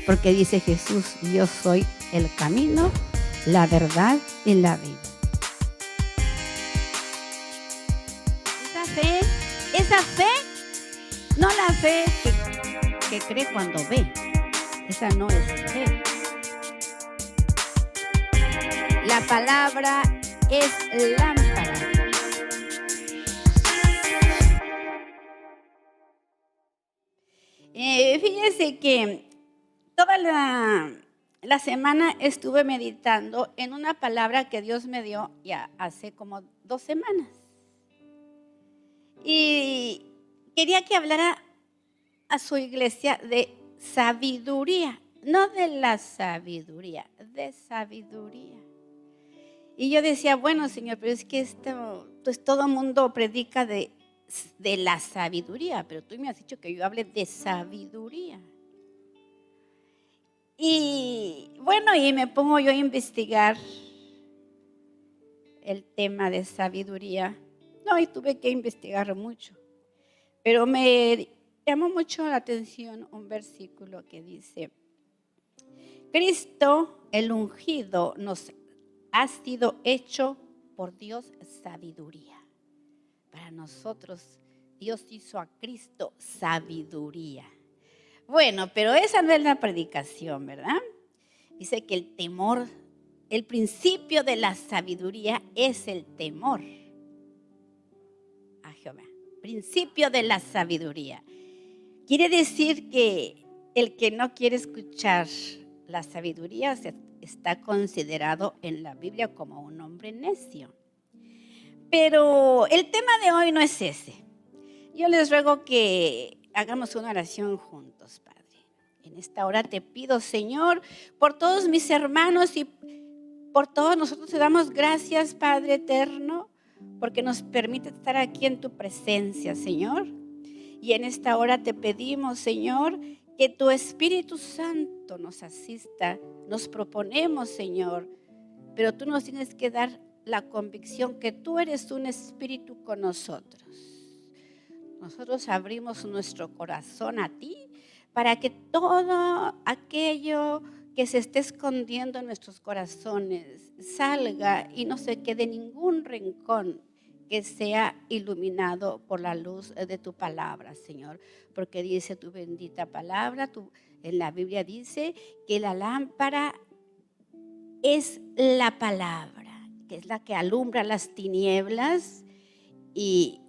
porque dice Jesús, yo soy el camino, la verdad y la vida. Esa fe, no la fe que cree cuando ve, esa no es fe. La palabra es lámpara. Fíjese que toda la semana estuve meditando en una palabra que Dios me dio ya hace como 2 semanas. Y quería que hablara a su iglesia de sabiduría, no de la sabiduría, de sabiduría. Y yo decía, bueno, Señor, pero es que pues todo el mundo predica de la sabiduría, pero tú me has dicho que yo hable de sabiduría. Y bueno, y me pongo yo a investigar el tema de sabiduría. No, y tuve que investigar mucho. Pero me llamó mucho la atención un versículo que dice, Cristo, el ungido, nos ha sido hecho por Dios sabiduría. Para nosotros, Dios hizo a Cristo sabiduría. Bueno, pero esa no es la predicación, ¿verdad? Dice que el temor, el principio de la sabiduría es el temor a Jehová. Principio de la sabiduría. Quiere decir que el que no quiere escuchar la sabiduría está considerado en la Biblia como un hombre necio. Pero el tema de hoy no es ese. Yo les ruego que hagamos una oración juntos, Padre. En esta hora te pido, Señor, por todos mis hermanos y por todos nosotros te damos gracias, Padre eterno, porque nos permite estar aquí en tu presencia, Señor. Y en esta hora te pedimos, Señor, que tu Espíritu Santo nos asista. Nos proponemos, Señor, pero tú nos tienes que dar la convicción que tú eres un espíritu con nosotros. Nosotros abrimos nuestro corazón a ti para que todo aquello que se esté escondiendo en nuestros corazones salga y no se quede ningún rincón que sea iluminado por la luz de tu palabra, Señor. Porque dice tu bendita palabra, en la Biblia dice que la lámpara es la palabra, que es la que alumbra las tinieblas y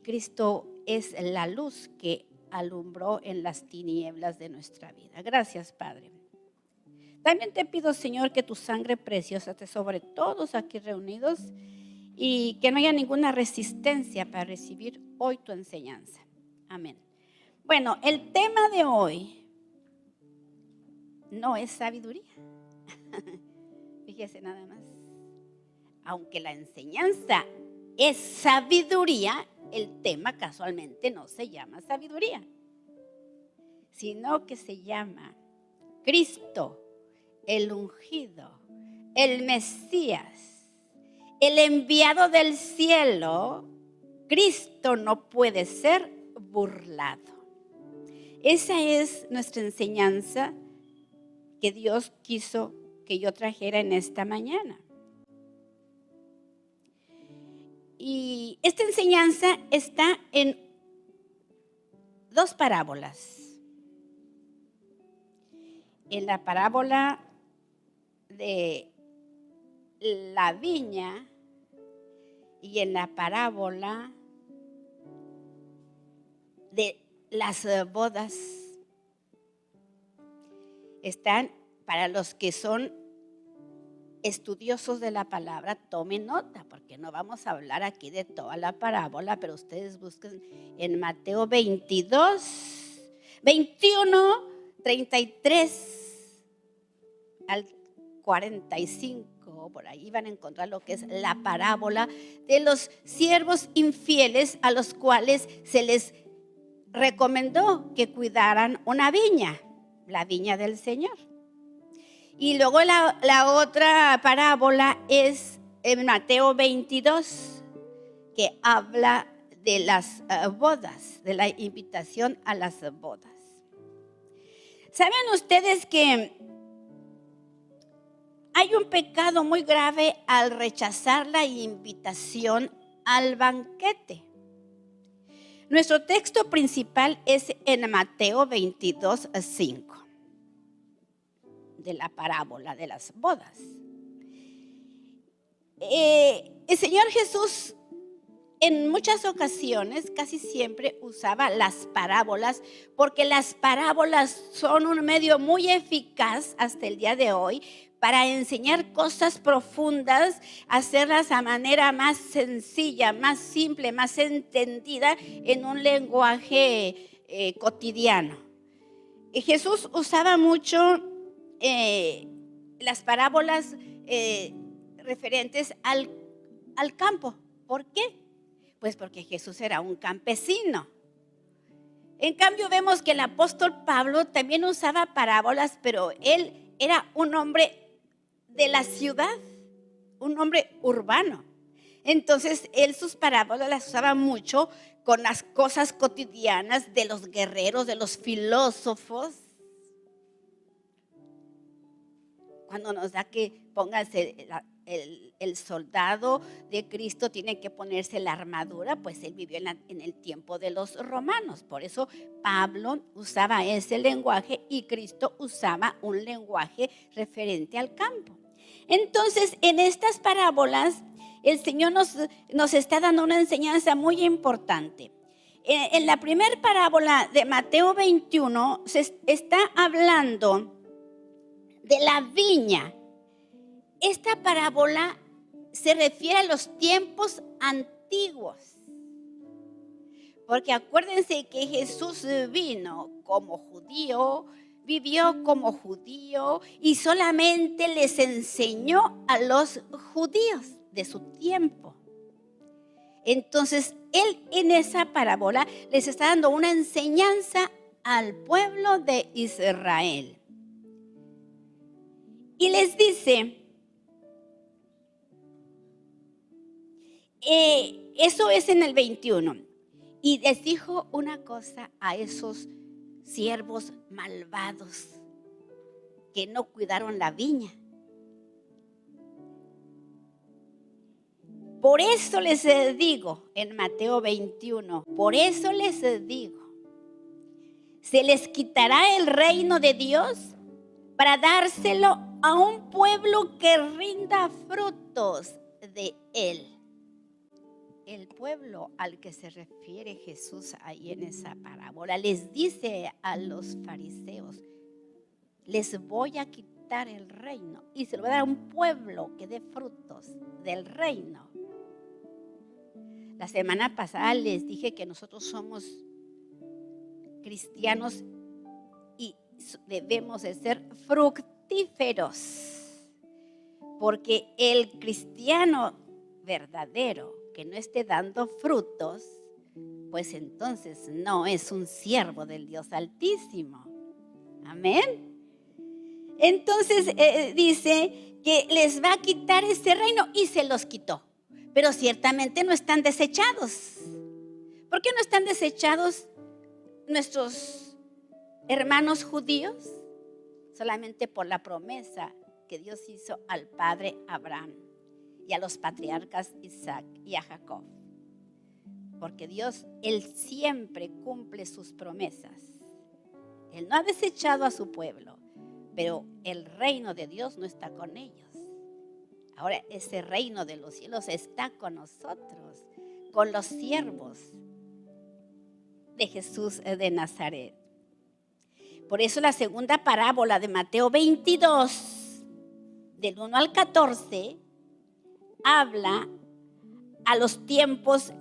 Cristo es la luz que alumbró en las tinieblas de nuestra vida. Gracias, Padre. También te pido, Señor, que tu sangre preciosa esté sobre todos aquí reunidos y que no haya ninguna resistencia para recibir hoy tu enseñanza. Amén. Bueno, el tema de hoy no es sabiduría. Fíjese nada más. Aunque la enseñanza es sabiduría, el tema casualmente no se llama sabiduría, sino que se llama Cristo, el ungido, el Mesías, el enviado del cielo. Cristo no puede ser burlado. Esa es nuestra enseñanza que Dios quiso que yo trajera en esta mañana. Y esta enseñanza está en 2 parábolas. En la parábola de la viña y en la parábola de las bodas. Están, para los que son estudiosos de la palabra, tomen nota, porque no vamos a hablar aquí de toda la parábola, pero ustedes busquen en Mateo 22, 21, 33 al 45, por ahí van a encontrar lo que es la parábola de los siervos infieles a los cuales se les recomendó que cuidaran una viña, la viña del Señor. Y luego la otra parábola es en Mateo 22, que habla de las bodas, de la invitación a las bodas. ¿Saben ustedes que hay un pecado muy grave al rechazar la invitación al banquete? Nuestro texto principal es en Mateo 22:5, de la parábola de las bodas. El Señor Jesús en muchas ocasiones, casi siempre usaba las parábolas, porque las parábolas son un medio muy eficaz hasta el día de hoy para enseñar cosas profundas, hacerlas a manera más sencilla, más simple, más entendida en un lenguaje cotidiano. Y Jesús usaba mucho las parábolas referentes al campo. ¿Por qué? Pues porque Jesús era un campesino. En cambio vemos que el apóstol Pablo también usaba parábolas, pero él era un hombre de la ciudad, un hombre urbano. Entonces él sus parábolas las usaba mucho con las cosas cotidianas de los guerreros, de los filósofos. Cuando nos da que pónganse el soldado de Cristo tiene que ponerse la armadura, pues él vivió en el tiempo de los romanos. Por eso Pablo usaba ese lenguaje y Cristo usaba un lenguaje referente al campo. Entonces, en estas parábolas, el Señor nos está dando una enseñanza muy importante. En la primera parábola de Mateo 21 se está hablando de la viña. Esta parábola se refiere a los tiempos antiguos. Porque acuérdense que Jesús vino como judío, vivió como judío y solamente les enseñó a los judíos de su tiempo. Entonces, él en esa parábola les está dando una enseñanza al pueblo de Israel. Y les dice, eso es en el 21. Y les dijo una cosa a esos siervos malvados que no cuidaron la viña. Por eso les digo, en Mateo 21, por eso les digo, se les quitará el reino de Dios para dárselo a un pueblo que rinda frutos de él. El pueblo al que se refiere Jesús ahí en esa parábola les dice a los fariseos, les voy a quitar el reino y se lo voy a dar a un pueblo que dé frutos del reino. La semana pasada les dije que nosotros somos cristianos y debemos de ser fructíferos, porque el cristiano verdadero que no esté dando frutos, pues entonces no es un siervo del Dios Altísimo. Amén. Entonces dice que les va a quitar ese reino y se los quitó. Pero ciertamente no están desechados. ¿Por qué no están desechados nuestros hermanos judíos? Solamente por la promesa que Dios hizo al padre Abraham y a los patriarcas Isaac y a Jacob. Porque Dios, Él siempre cumple sus promesas. Él no ha desechado a su pueblo, pero el reino de Dios no está con ellos. Ahora ese reino de los cielos está con nosotros, con los siervos de Jesús de Nazaret. Por eso la segunda parábola de Mateo 22, del 1 al 14, habla a los tiempos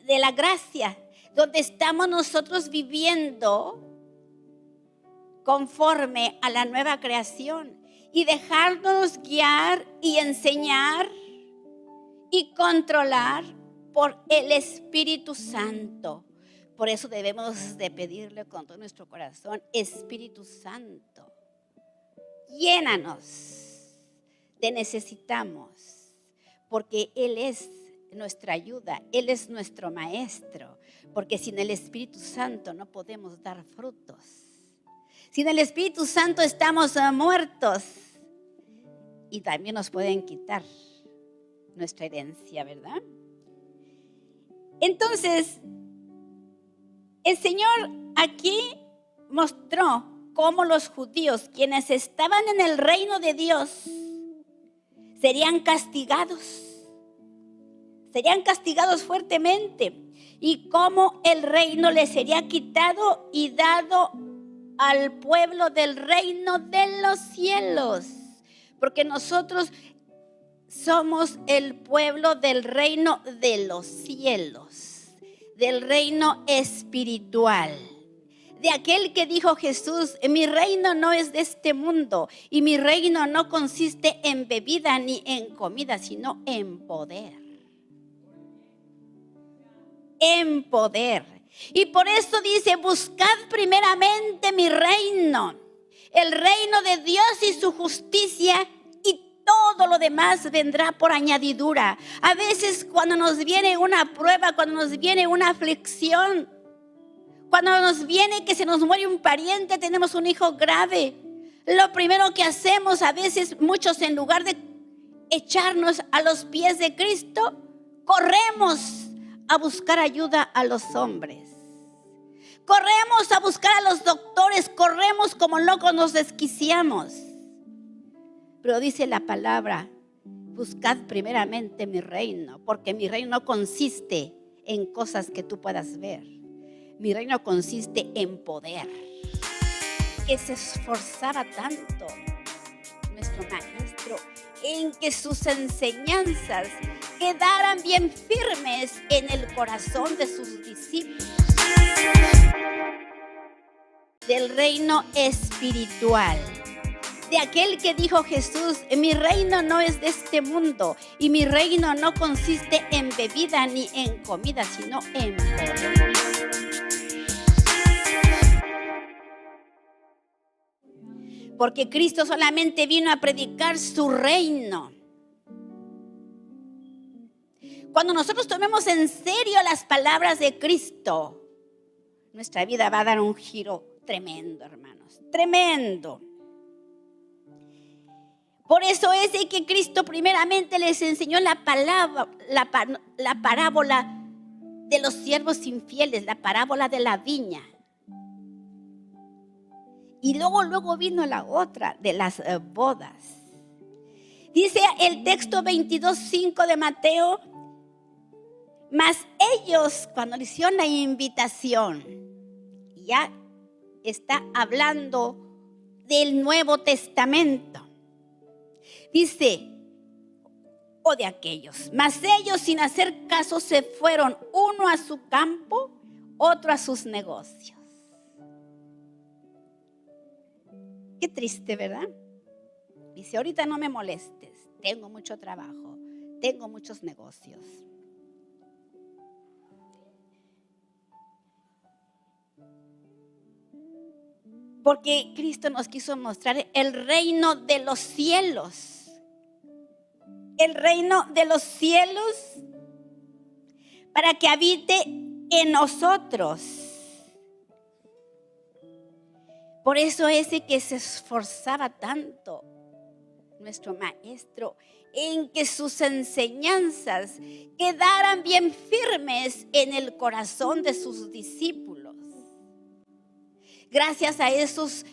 de la gracia, donde estamos nosotros viviendo conforme a la nueva creación y dejarnos guiar y enseñar y controlar por el Espíritu Santo. Por eso debemos de pedirle con todo nuestro corazón, Espíritu Santo, llénanos, te necesitamos, porque Él es nuestra ayuda, Él es nuestro maestro, porque sin el Espíritu Santo no podemos dar frutos. Sin el Espíritu Santo estamos muertos. Y también nos pueden quitar nuestra herencia, ¿verdad? Entonces, el Señor aquí mostró cómo los judíos, quienes estaban en el reino de Dios, serían castigados fuertemente, y cómo el reino les sería quitado y dado al pueblo del reino de los cielos, porque nosotros somos el pueblo del reino de los cielos, del reino espiritual, de aquel que dijo Jesús: mi reino no es de este mundo, y mi reino no consiste en bebida ni en comida, sino en poder. En poder. Y por eso dice: buscad primeramente mi reino, el reino de Dios y su justicia, y todo lo demás vendrá por añadidura. A veces cuando nos viene una prueba, cuando nos viene una aflicción, cuando nos viene que se nos muere un pariente, tenemos un hijo grave, lo primero que hacemos, a veces muchos, en lugar de echarnos a los pies de Cristo, corremos a buscar ayuda a los hombres. Corremos a buscar a los doctores, corremos como locos, nos desquiciamos. Pero dice la palabra: buscad primeramente mi reino, porque mi reino no consiste en cosas que tú puedas ver. Mi reino consiste en poder. Que se esforzaba tanto nuestro maestro en que sus enseñanzas quedaran bien firmes en el corazón de sus discípulos. Del reino espiritual, de aquel que dijo Jesús: mi reino no es de este mundo, y mi reino no consiste en bebida ni en comida, sino en poder. Porque Cristo solamente vino a predicar su reino. Cuando nosotros tomemos en serio las palabras de Cristo, nuestra vida va a dar un giro tremendo, hermanos, tremendo. Por eso es de que Cristo primeramente les enseñó la parábola de los siervos infieles, la parábola de la viña. Y luego vino la otra de las bodas. Dice el texto 22:5 de Mateo: mas ellos, cuando le hicieron la invitación, ya está hablando del Nuevo Testamento. Dice: o de aquellos, mas ellos, sin hacer caso, se fueron, uno a su campo, otro a sus negocios. Qué triste, ¿verdad? Dice: ahorita no me molestes, tengo mucho trabajo, tengo muchos negocios. Porque Cristo nos quiso mostrar el reino de los cielos. El reino de los cielos para que habite en nosotros. Por eso ese que se esforzaba tanto nuestro maestro en que sus enseñanzas quedaran bien firmes en el corazón de sus discípulos. Gracias a esos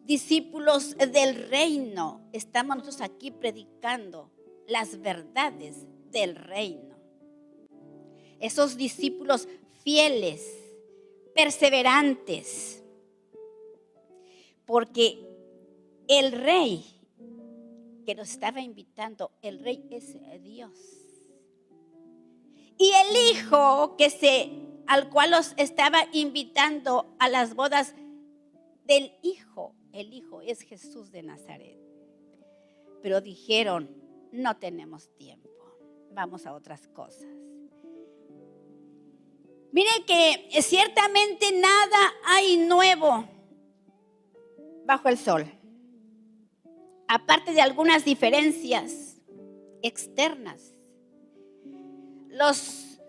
discípulos del reino estamos nosotros aquí predicando las verdades del reino. Esos discípulos fieles, perseverantes, porque el rey que nos estaba invitando, el rey es Dios. Y el hijo al cual los estaba invitando a las bodas del hijo, el hijo es Jesús de Nazaret. Pero dijeron: no tenemos tiempo, vamos a otras cosas. Mire que ciertamente nada hay nuevo bajo el sol, aparte de algunas diferencias externas. Los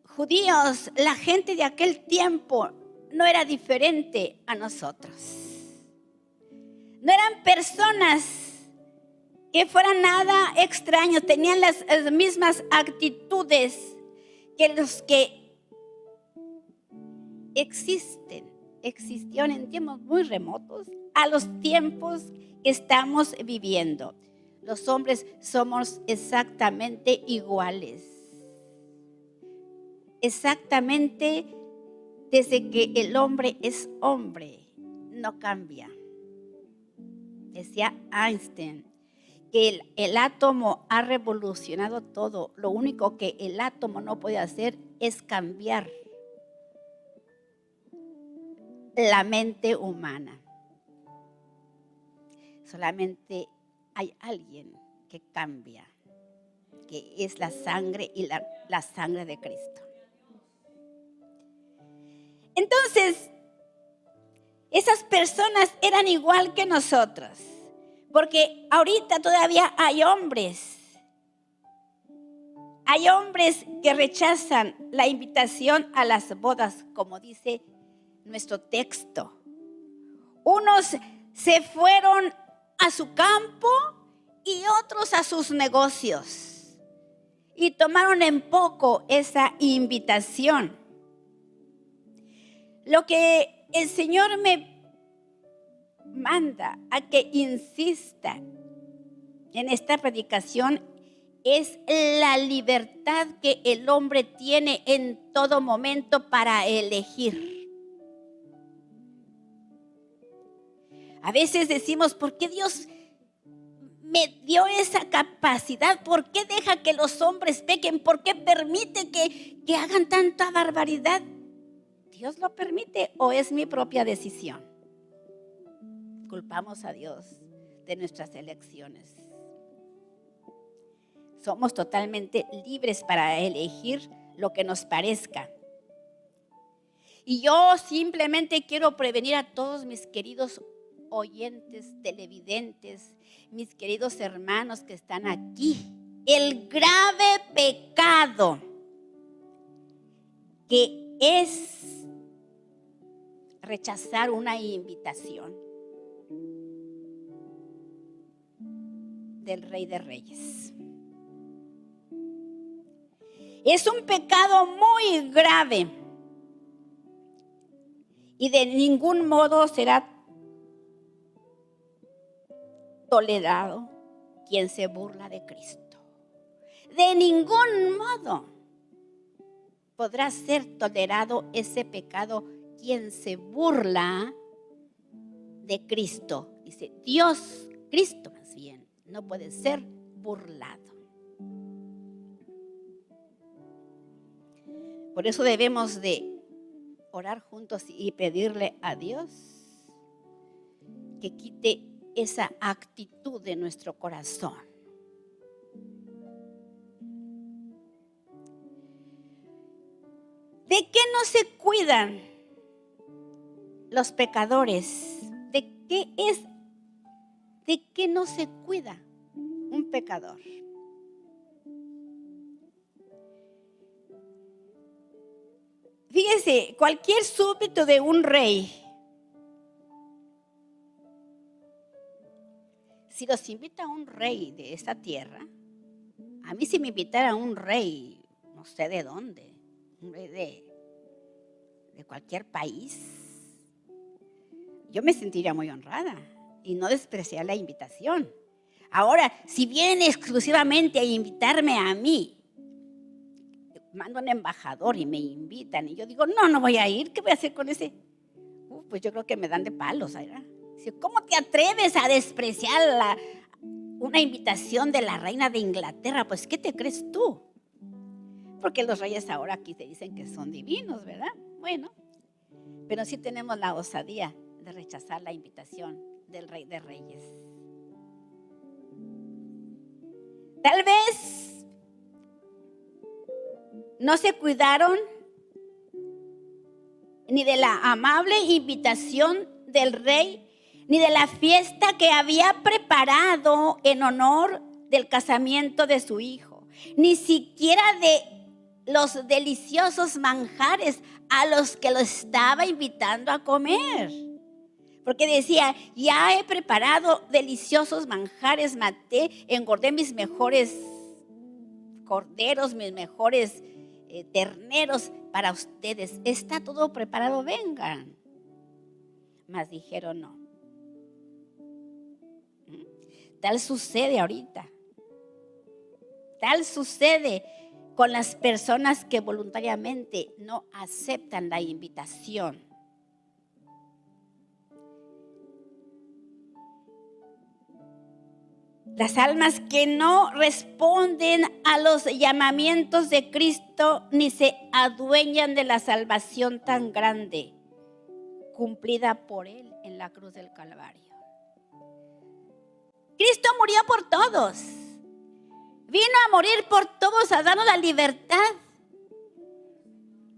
judíos, la gente de aquel tiempo, no era diferente a nosotros. No eran personas que fueran nada extraños, tenían las mismas actitudes que los que existieron en tiempos muy remotos a los tiempos que estamos viviendo. Los hombres somos exactamente iguales. Exactamente desde que el hombre es hombre, no cambia. Decía Einstein que el átomo ha revolucionado todo. Lo único que el átomo no puede hacer es cambiar la mente humana. Solamente hay alguien que cambia, que es la sangre y la sangre de Cristo. Entonces, esas personas eran igual que nosotros, porque ahorita todavía hay hombres que rechazan la invitación a las bodas, como dice nuestro texto. Unos se fueron a su campo y otros a sus negocios y tomaron en poco esa invitación. Lo que el Señor me manda a que insista en esta predicación es la libertad que el hombre tiene en todo momento para elegir. A veces decimos, ¿por qué Dios me dio esa capacidad? ¿Por qué deja que los hombres pequen? ¿Por qué permite que hagan tanta barbaridad? ¿Dios lo permite o es mi propia decisión? Culpamos a Dios de nuestras elecciones. Somos totalmente libres para elegir lo que nos parezca. Y yo simplemente quiero prevenir a todos mis queridos oyentes, televidentes, mis queridos hermanos que están aquí, el grave pecado que es rechazar una invitación del Rey de Reyes. Es un pecado muy grave y de ningún modo será tolerado quien se burla de Cristo. De ningún modo podrá ser tolerado ese pecado quien se burla de Cristo. Dice Dios, Cristo más bien, no puede ser burlado. Por eso debemos de orar juntos y pedirle a Dios que quite esa actitud de nuestro corazón. ¿De qué no se cuidan los pecadores? ¿De qué no se cuida un pecador? Fíjese, cualquier súbdito de un rey, si los invita un rey de esta tierra, a mí si me invitara un rey, no sé de dónde, un rey de cualquier país, yo me sentiría muy honrada y no despreciar la invitación. Ahora, si vienen exclusivamente a invitarme a mí, mando un embajador y me invitan y yo digo, no voy a ir, ¿qué voy a hacer con ese? Pues yo creo que me dan de palos, ¿verdad? ¿Cómo te atreves a despreciar una invitación de la reina de Inglaterra? Pues, ¿qué te crees tú? Porque los reyes ahora aquí te dicen que son divinos, ¿verdad? Bueno, pero sí tenemos la osadía de rechazar la invitación del Rey de Reyes. Tal vez no se cuidaron ni de la amable invitación del rey, ni de la fiesta que había preparado en honor del casamiento de su hijo, ni siquiera de los deliciosos manjares a los que lo estaba invitando a comer. Porque decía, ya he preparado deliciosos manjares, maté, engordé mis mejores corderos, mis mejores terneros para ustedes. Está todo preparado, vengan. Mas dijeron no. Tal sucede ahorita. Tal sucede con las personas que voluntariamente no aceptan la invitación. Las almas que no responden a los llamamientos de Cristo ni se adueñan de la salvación tan grande, cumplida por Él en la cruz del Calvario. Cristo murió por todos. Vino a morir por todos, a darnos la libertad.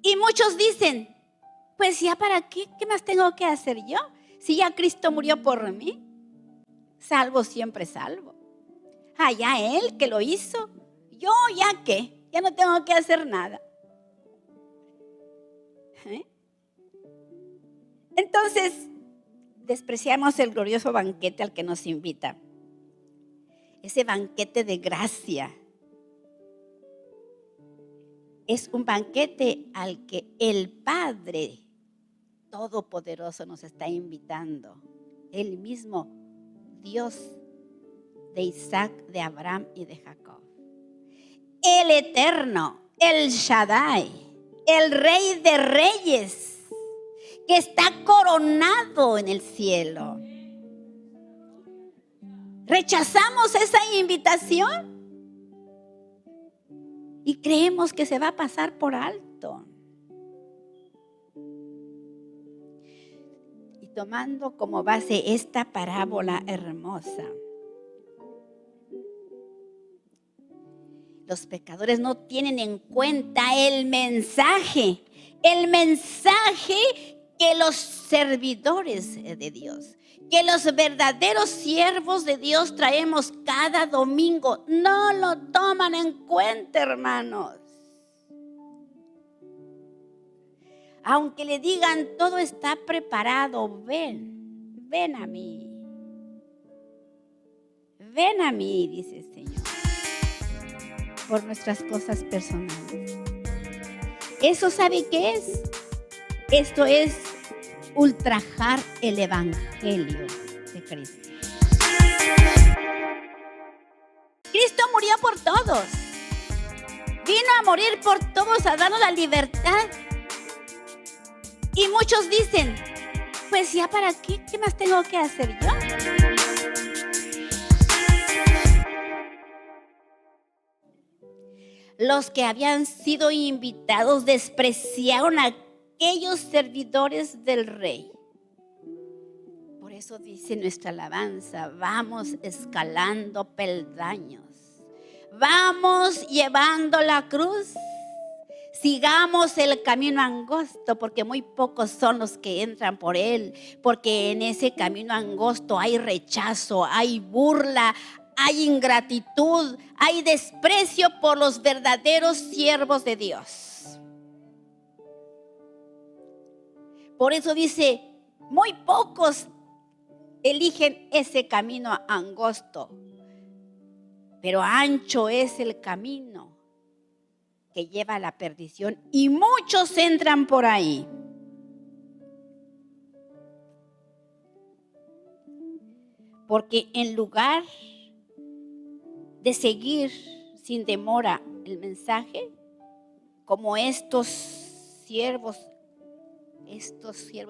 Y muchos dicen, pues ya para qué más tengo que hacer yo? Si ya Cristo murió por mí, salvo siempre salvo. Ya Él que lo hizo, yo ya qué, ya no tengo que hacer nada. Entonces, despreciamos el glorioso banquete al que nos invita. Ese banquete de gracia. Es un banquete al que el Padre Todopoderoso nos está invitando. El mismo Dios de Isaac, de Abraham y de Jacob. El Eterno, el Shaddai, el Rey de Reyes, que está coronado en el cielo. ¿Rechazamos esa invitación? Y creemos que se va a pasar por alto. Y tomando como base esta parábola hermosa, los pecadores no tienen en cuenta el mensaje que los servidores de Dios, que los verdaderos siervos de Dios traemos cada domingo. No lo toman en cuenta, hermanos. Aunque le digan, todo está preparado, ven a mí. Ven a mí, dice el Señor, por nuestras cosas personales. ¿Eso sabe qué es? Esto es ultrajar el evangelio de Cristo. Cristo murió por todos. Vino a morir por todos, a darnos la libertad. Y muchos dicen, pues ya para qué más tengo que hacer yo? Los que habían sido invitados despreciaron a aquellos servidores del Rey. Por eso dice nuestra alabanza, vamos escalando peldaños, vamos llevando la cruz, sigamos el camino angosto, porque muy pocos son los que entran por él, porque en ese camino angosto hay rechazo, hay burla, hay ingratitud, hay desprecio por los verdaderos siervos de Dios. Por eso dice, muy pocos eligen ese camino angosto, pero ancho es el camino que lleva a la perdición y muchos entran por ahí. Porque en lugar de seguir sin demora el mensaje, como estos siervos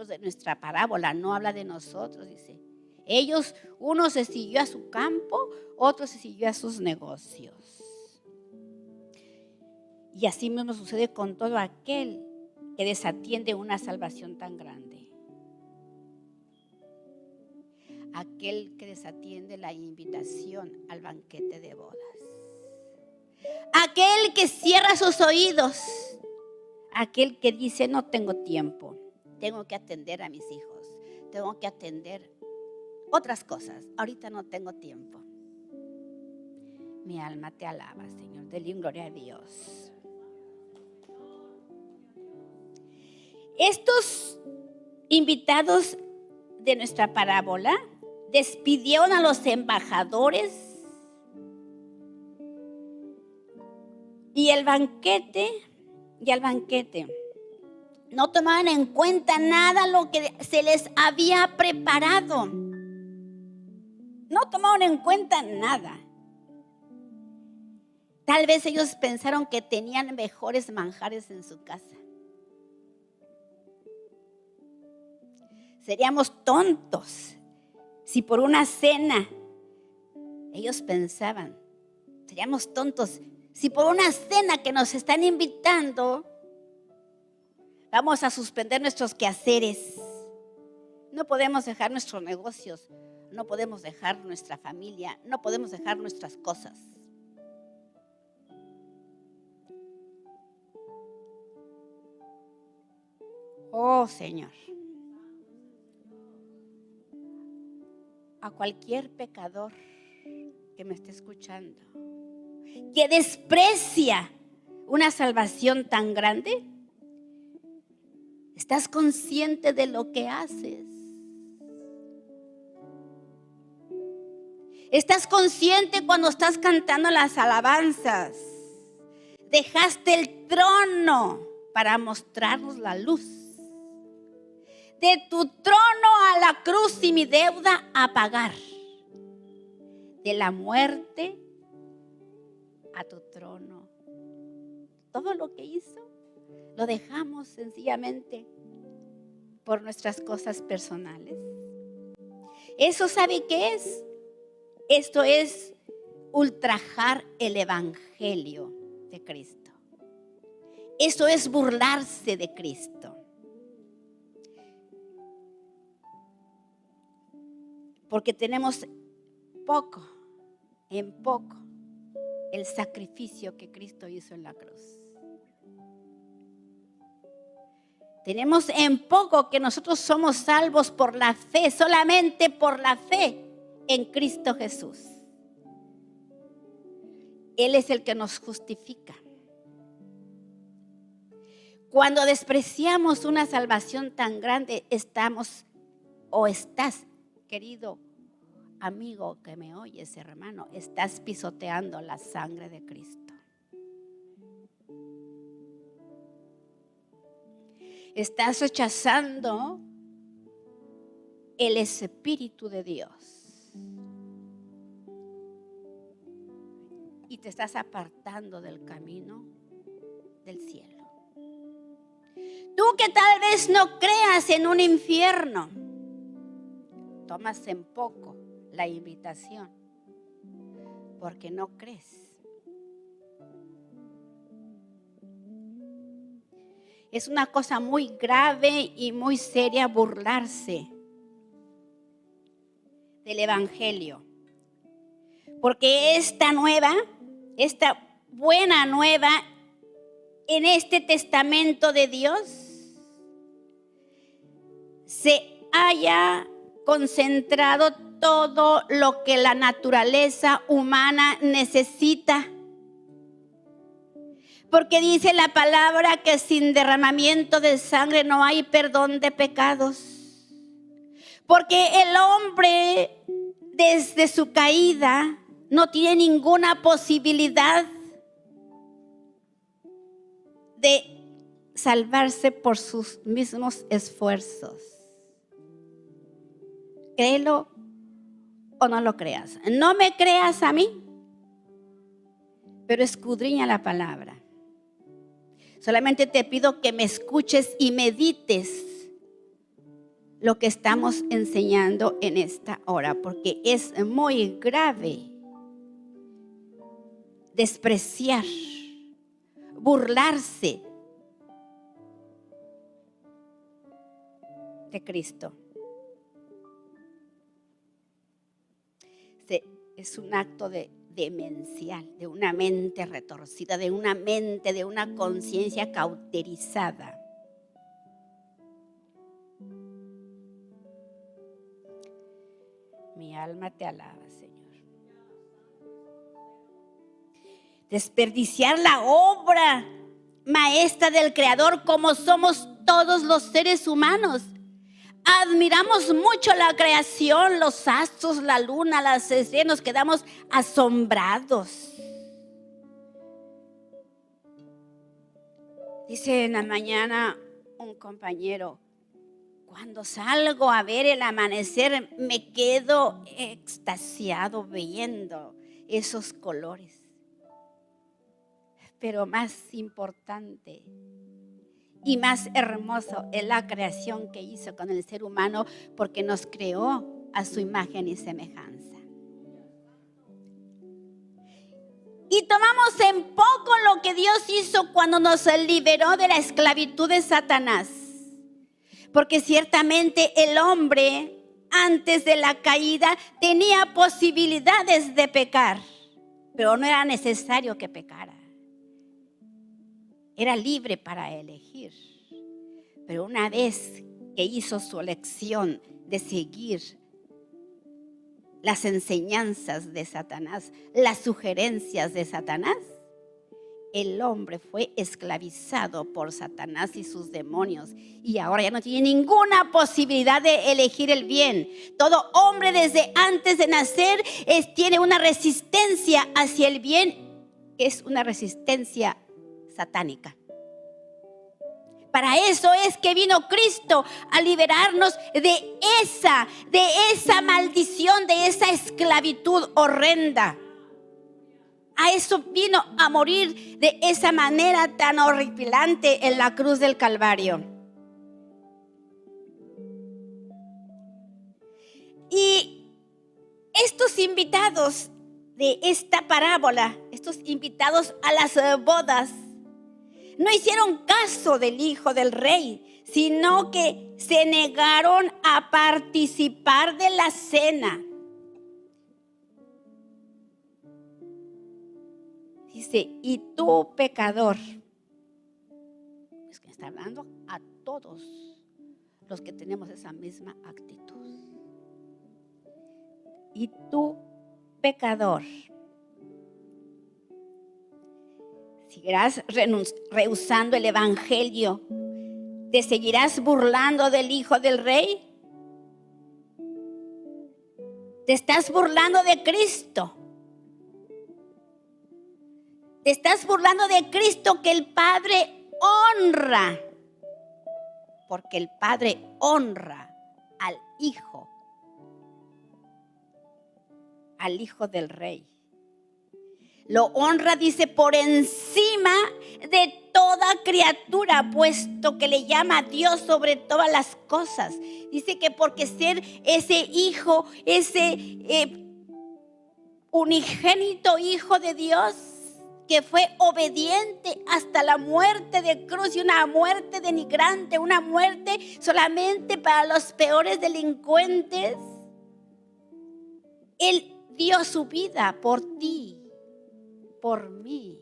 de nuestra parábola, no habla de nosotros, dice. Ellos, uno se siguió a su campo, otro se siguió a sus negocios. Y así mismo sucede con todo aquel que desatiende una salvación tan grande. Aquel que desatiende la invitación al banquete de bodas. Aquel que cierra sus oídos. Aquel que dice, no tengo tiempo. Tengo que atender a mis hijos. Tengo que atender otras cosas. Ahorita no tengo tiempo. Mi alma te alaba, Señor. Dale gloria a Dios. Estos invitados de nuestra parábola, despidieron a los embajadores y al banquete, no tomaban en cuenta nada lo que se les había preparado. No tomaron en cuenta nada. Tal vez ellos pensaron que tenían mejores manjares en su casa. Seríamos tontos si por una cena, ellos pensaban, seríamos tontos si por una cena que nos están invitando, vamos a suspender nuestros quehaceres. No podemos dejar nuestros negocios, no podemos dejar nuestra familia, no podemos dejar nuestras cosas. Oh, Señor. A cualquier pecador que me esté escuchando, que desprecia una salvación tan grande, ¿estás consciente de lo que haces? ¿Estás consciente cuando estás cantando las alabanzas? Dejaste el trono para mostrarnos la luz. De tu trono a la cruz y mi deuda a pagar. De la muerte a tu trono. Todo lo que hizo lo dejamos sencillamente por nuestras cosas personales. ¿Eso sabe qué es? Esto es ultrajar el evangelio de Cristo. Eso es burlarse de Cristo. Porque tenemos en poco, el sacrificio que Cristo hizo en la cruz. Tenemos en poco que nosotros somos salvos por la fe, solamente por la fe en Cristo Jesús. Él es el que nos justifica. Cuando despreciamos una salvación tan grande, estás, querido amigo que me oyes, hermano, estás pisoteando la sangre de Cristo. Estás rechazando el Espíritu de Dios. Y te estás apartando del camino del cielo. Tú que tal vez no creas en un infierno, tomas en poco la invitación porque no crees. Es una cosa muy grave y muy seria burlarse del evangelio, porque esta buena nueva en este testamento de Dios se haya concentrado todo lo que la naturaleza humana necesita. Porque dice la palabra que sin derramamiento de sangre no hay perdón de pecados. Porque el hombre desde su caída no tiene ninguna posibilidad de salvarse por sus mismos esfuerzos. Créelo o no lo creas. No me creas a mí, pero escudriña la palabra. Solamente te pido que me escuches y medites lo que estamos enseñando en esta hora, porque es muy grave despreciar, burlarse de Cristo. Es un acto demencial, de una mente retorcida, de una conciencia cauterizada. Mi alma te alaba, Señor. Desperdiciar la obra maestra del Creador, como somos todos los seres humanos. admiramos mucho la creación, los astros, la luna, las estrellas, nos quedamos asombrados. Dice en la mañana un compañero: cuando salgo a ver el amanecer me quedo extasiado viendo esos colores. Pero más importante y más hermoso es la creación que hizo con el ser humano, porque nos creó a su imagen y semejanza. Y tomamos en poco lo que Dios hizo cuando nos liberó de la esclavitud de Satanás. Porque ciertamente el hombre, antes de la caída, tenía posibilidades de pecar, pero no era necesario que pecara. Era libre para elegir. Pero una vez que hizo su elección de seguir las enseñanzas de Satanás, las sugerencias de Satanás, el hombre fue esclavizado por Satanás y sus demonios, y ahora ya no tiene ninguna posibilidad de elegir el bien. Todo hombre desde antes de nacer tiene una resistencia hacia el bien, que es una resistencia satánica. Para eso es que vino Cristo, a liberarnos de esa maldición, de esa esclavitud horrenda. A eso vino a morir de esa manera tan horripilante en la cruz del Calvario. Y estos invitados de esta parábola, estos invitados a las bodas, no hicieron caso del hijo del rey, sino que se negaron a participar de la cena. Dice: y tú, pecador. Es que está hablando a todos los que tenemos esa misma actitud. Y tú, pecador, seguirás rehusando el evangelio. ¿Te seguirás burlando del hijo del rey? ¿Te estás burlando de Cristo? Te estás burlando de Cristo, que el Padre honra, porque el Padre honra al Hijo del Rey. Lo honra, dice, por encima de toda criatura, puesto que le llama a Dios sobre todas las cosas. Dice que porque ser ese hijo, ese unigénito Hijo de Dios, que fue obediente hasta la muerte de cruz, y una muerte denigrante, una muerte solamente para los peores delincuentes. Él dio su vida por ti, por mí.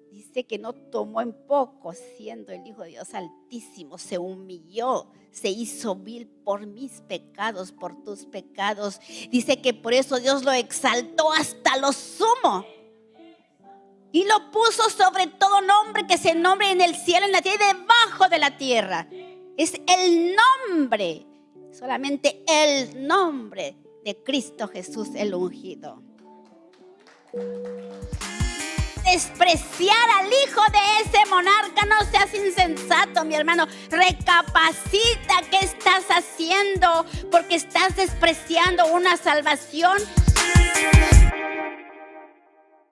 Dice que no tomó en poco, siendo el Hijo de Dios Altísimo, se humilló, se hizo vil por mis pecados, por tus pecados. Dice que por eso Dios lo exaltó hasta lo sumo y lo puso sobre todo nombre que se nombre en el cielo, en la tierra y debajo de la tierra. Es el nombre, solamente el nombre de Cristo Jesús, el ungido. Despreciar al hijo de ese monarca, no seas insensato, mi hermano. Recapacita qué estás haciendo, porque estás despreciando una salvación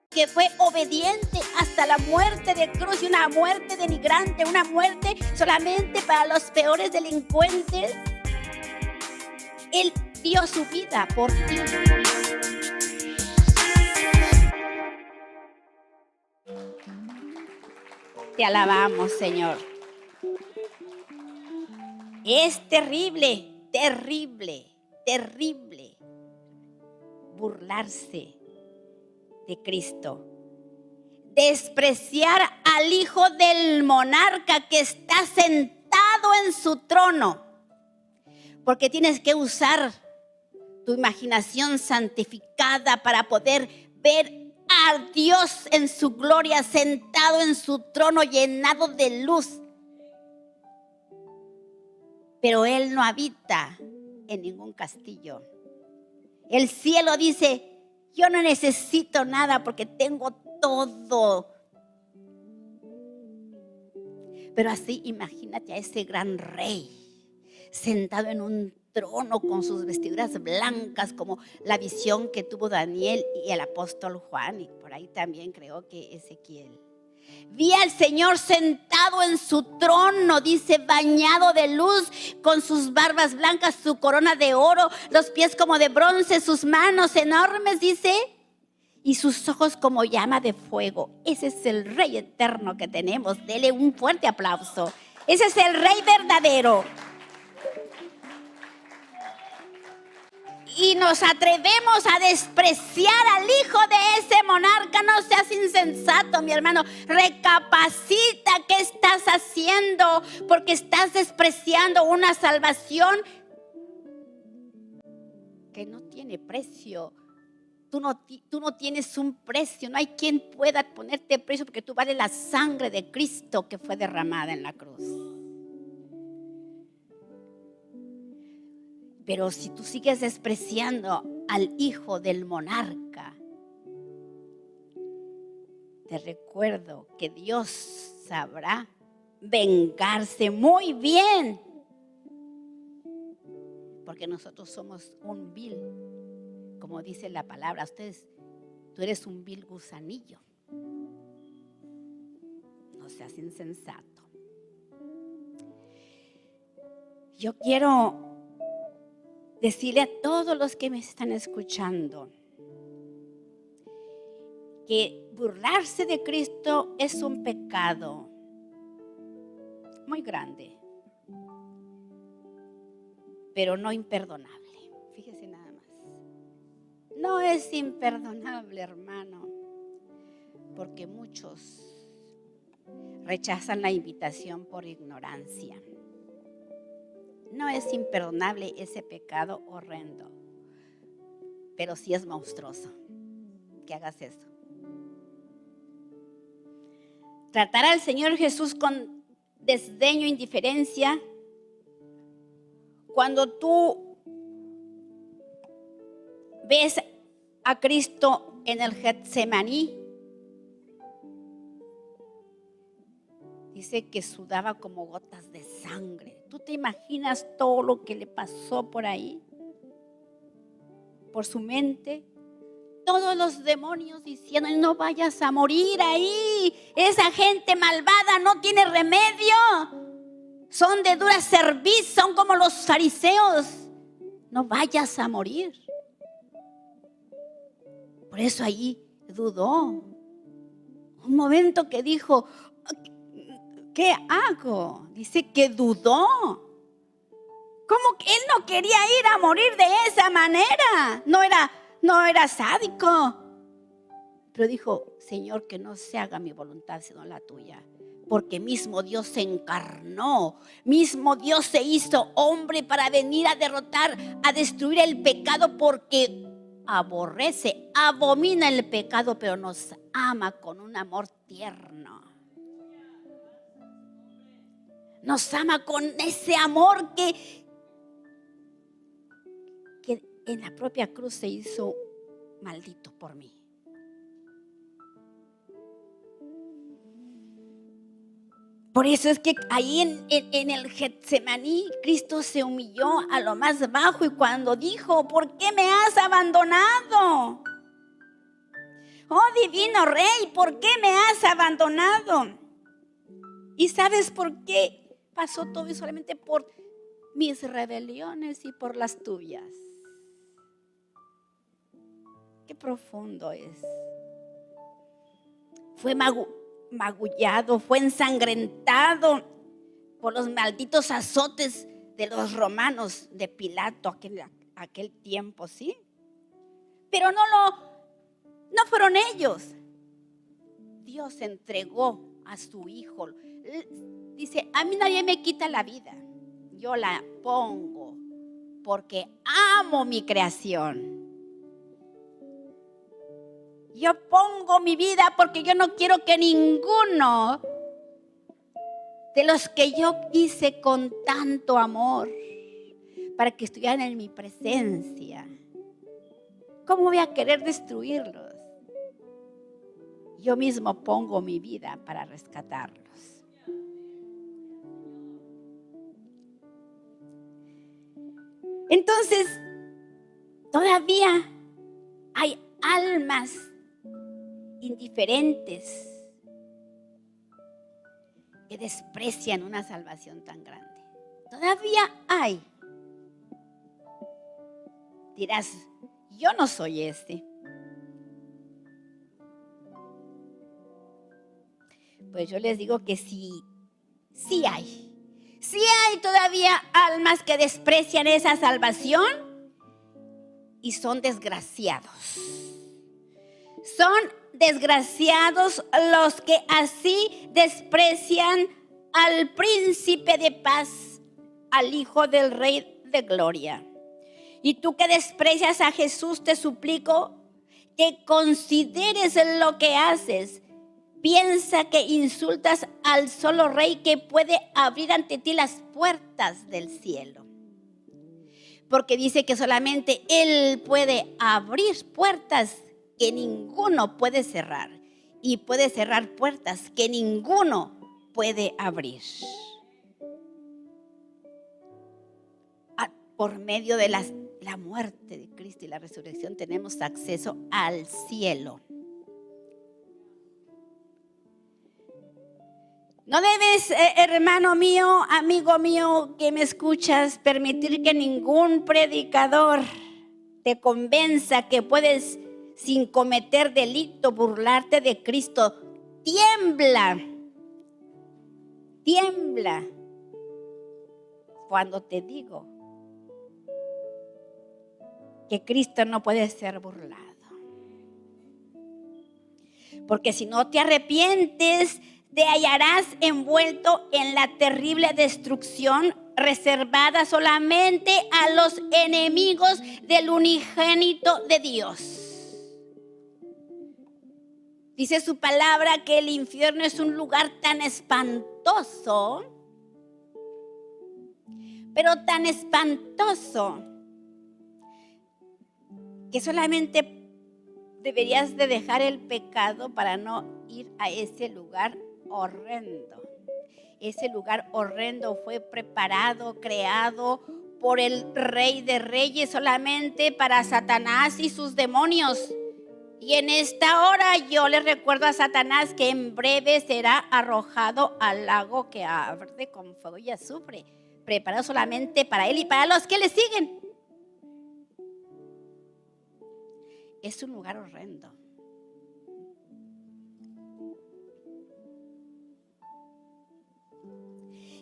que fue obediente hasta la muerte de cruz, y una muerte denigrante, una muerte solamente para los peores delincuentes. Él dio su vida por ti. Te alabamos, Señor. Es terrible, terrible, terrible burlarse de Cristo. Despreciar al hijo del monarca que está sentado en su trono. Porque tienes que usar tu imaginación santificada para poder ver a Dios en su gloria, sentado en su trono, llenado de luz. pero Él no habita en ningún castillo. El cielo dice, yo no necesito nada porque tengo todo. Pero así imagínate a ese gran rey sentado en un trono con sus vestiduras blancas, como la visión que tuvo Daniel y el apóstol Juan, y por ahí también creo que Ezequiel. Vi al Señor sentado en su trono, dice, bañado de luz, con sus barbas blancas, su corona de oro, los pies como de bronce, sus manos enormes, dice, y sus ojos como llama de fuego. Ese es el Rey eterno que tenemos. Dele un fuerte aplauso. Ese es el Rey verdadero. Y nos atrevemos a despreciar al hijo de ese monarca. No seas insensato, mi hermano. Recapacita qué estás haciendo, porque estás despreciando una salvación que no tiene precio. Tú no tienes un precio. No hay quien pueda ponerte precio, porque tú vales la sangre de Cristo que fue derramada en la cruz. Pero si tú sigues despreciando al hijo del monarca, te recuerdo que Dios sabrá vengarse muy bien. Porque nosotros somos un vil, como dice la palabra. Tú eres un vil gusanillo. No seas insensato. Yo quiero decirle a todos los que me están escuchando que burlarse de Cristo es un pecado muy grande, pero no imperdonable. Fíjese nada más. No es imperdonable, hermano, porque muchos rechazan la invitación por ignorancia. No es imperdonable ese pecado horrendo, pero sí es monstruoso que hagas eso. Tratar al Señor Jesús con desdeño e indiferencia, cuando tú ves a Cristo en el Getsemaní, dice que sudaba como gotas de sangre. ¿Tú te imaginas todo lo que le pasó por ahí? Por su mente. Todos los demonios diciendo, no vayas a morir ahí. Esa gente malvada no tiene remedio. Son de dura cerviz, son como los fariseos. No vayas a morir. Por eso ahí dudó. Un momento que dijo, ¿qué hago? Dice que dudó. ¿Cómo que él no quería ir a morir de esa manera? No era sádico. Pero dijo, Señor, que no se haga mi voluntad sino la tuya. Porque mismo Dios se encarnó, mismo Dios se hizo hombre para venir a derrotar, a destruir el pecado, porque aborrece, abomina el pecado, pero nos ama con un amor tierno. Nos ama con ese amor que en la propia cruz se hizo maldito por mí. Por eso es que ahí en el Getsemaní, Cristo se humilló a lo más bajo y cuando dijo, ¿por qué me has abandonado? Oh divino Rey, ¿por qué me has abandonado? ¿Y sabes por qué pasó todo? Y solamente por mis rebeliones y por las tuyas. Qué profundo es. Fue magullado, fue ensangrentado por los malditos azotes de los romanos, de Pilato aquel tiempo, ¿sí? Pero no fueron ellos. Dios entregó a su Hijo. Dice, a mí nadie me quita la vida, yo la pongo porque amo mi creación. Yo pongo mi vida porque yo no quiero que ninguno de los que yo hice con tanto amor para que estuvieran en mi presencia. ¿Cómo voy a querer destruirlos? Yo mismo pongo mi vida para rescatarlos. Entonces, todavía hay almas indiferentes que desprecian una salvación tan grande. Todavía hay. Dirás, yo no soy ese. Pues yo les digo que sí hay. Sí hay todavía almas que desprecian esa salvación y son desgraciados. Son desgraciados los que así desprecian al príncipe de paz, al Hijo del Rey de Gloria. Y tú que desprecias a Jesús, te suplico que consideres lo que haces. Piensa que insultas al solo Rey que puede abrir ante ti las puertas del cielo. Porque dice que solamente Él puede abrir puertas que ninguno puede cerrar. Y puede cerrar puertas que ninguno puede abrir. Por medio de la muerte de Cristo y la resurrección tenemos acceso al cielo. No debes, hermano mío, amigo mío, que me escuchas, permitir que ningún predicador te convenza que puedes, sin cometer delito, burlarte de Cristo. Tiembla cuando te digo que Cristo no puede ser burlado. Porque si no te arrepientes, te hallarás envuelto en la terrible destrucción reservada solamente a los enemigos del unigénito de Dios. Dice su palabra que el infierno es un lugar tan espantoso, pero tan espantoso, que solamente deberías de dejar el pecado para no ir a ese lugar horrendo. Ese lugar horrendo fue preparado, creado por el Rey de Reyes solamente para Satanás y sus demonios. Y en esta hora yo le recuerdo a Satanás que en breve será arrojado al lago que arde con fuego y azufre, preparado solamente para él y para los que le siguen. Es un lugar horrendo.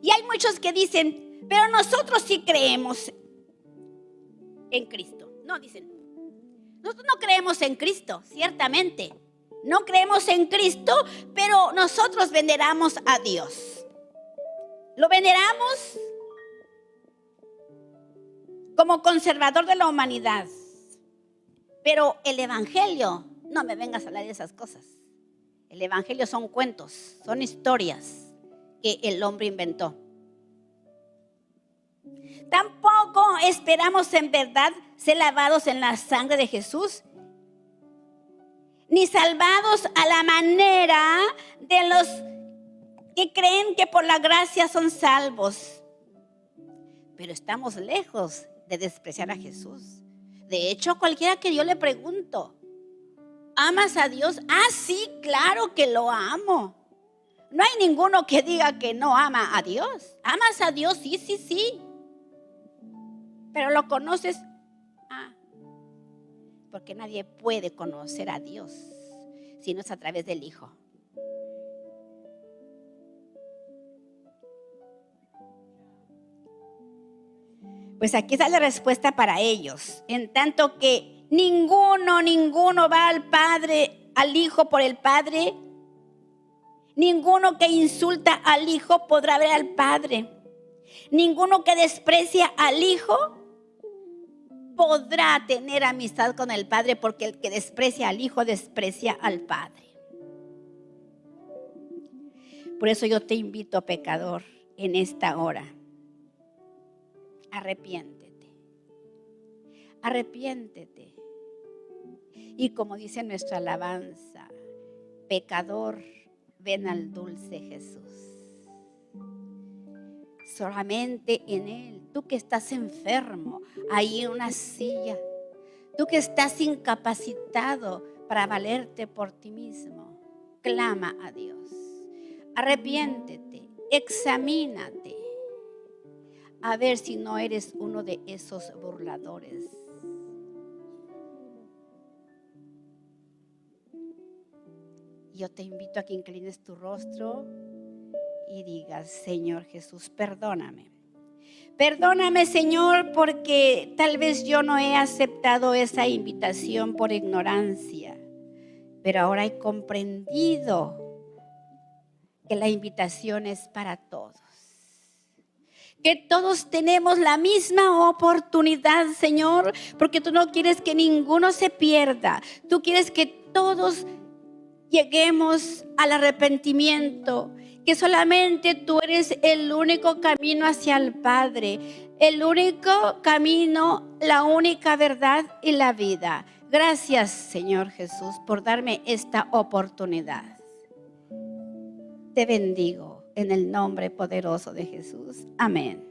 Y hay muchos que dicen, pero nosotros sí creemos en Cristo. No, dicen, nosotros no creemos en Cristo, ciertamente. No creemos en Cristo, pero nosotros veneramos a Dios. Lo veneramos como conservador de la humanidad. Pero el evangelio, no me vengas a hablar de esas cosas. El evangelio son cuentos, son historias que el hombre inventó. Tampoco esperamos en verdad ser lavados en la sangre de Jesús, ni salvados a la manera de los que creen que por la gracia son salvos. Pero estamos lejos de despreciar a Jesús. De hecho, cualquiera que yo le pregunto, ¿amas a Dios? Ah, sí, claro que lo amo. No hay ninguno que diga que no ama a Dios. ¿Amas a Dios? Sí, sí, sí. Pero lo conoces. Porque nadie puede conocer a Dios si no es a través del Hijo. Pues aquí está la respuesta para ellos. En tanto que ninguno va al Padre, al Hijo por el Padre. Ninguno que insulta al Hijo podrá ver al Padre. Ninguno que desprecia al Hijo podrá tener amistad con el Padre, porque el que desprecia al Hijo desprecia al Padre. Por eso yo te invito, pecador, en esta hora. Arrepiéntete. arrepiéntete. Y como dice nuestra alabanza, pecador, ven al dulce Jesús. Solamente en Él, tú que estás enfermo, ahí en una silla, tú que estás incapacitado para valerte por ti mismo, clama a Dios. Arrepiéntete, examínate, a ver si no eres uno de esos burladores. Yo te invito a que inclines tu rostro y digas: Señor Jesús, perdóname. Perdóname, Señor, porque tal vez yo no he aceptado esa invitación por ignorancia, pero ahora he comprendido que la invitación es para todos. Que todos tenemos la misma oportunidad, Señor, porque tú no quieres que ninguno se pierda. Tú quieres que todos lleguemos al arrepentimiento, que solamente tú eres el único camino hacia el Padre, el único camino, la única verdad y la vida. Gracias, Señor Jesús, por darme esta oportunidad. Te bendigo en el nombre poderoso de Jesús. Amén.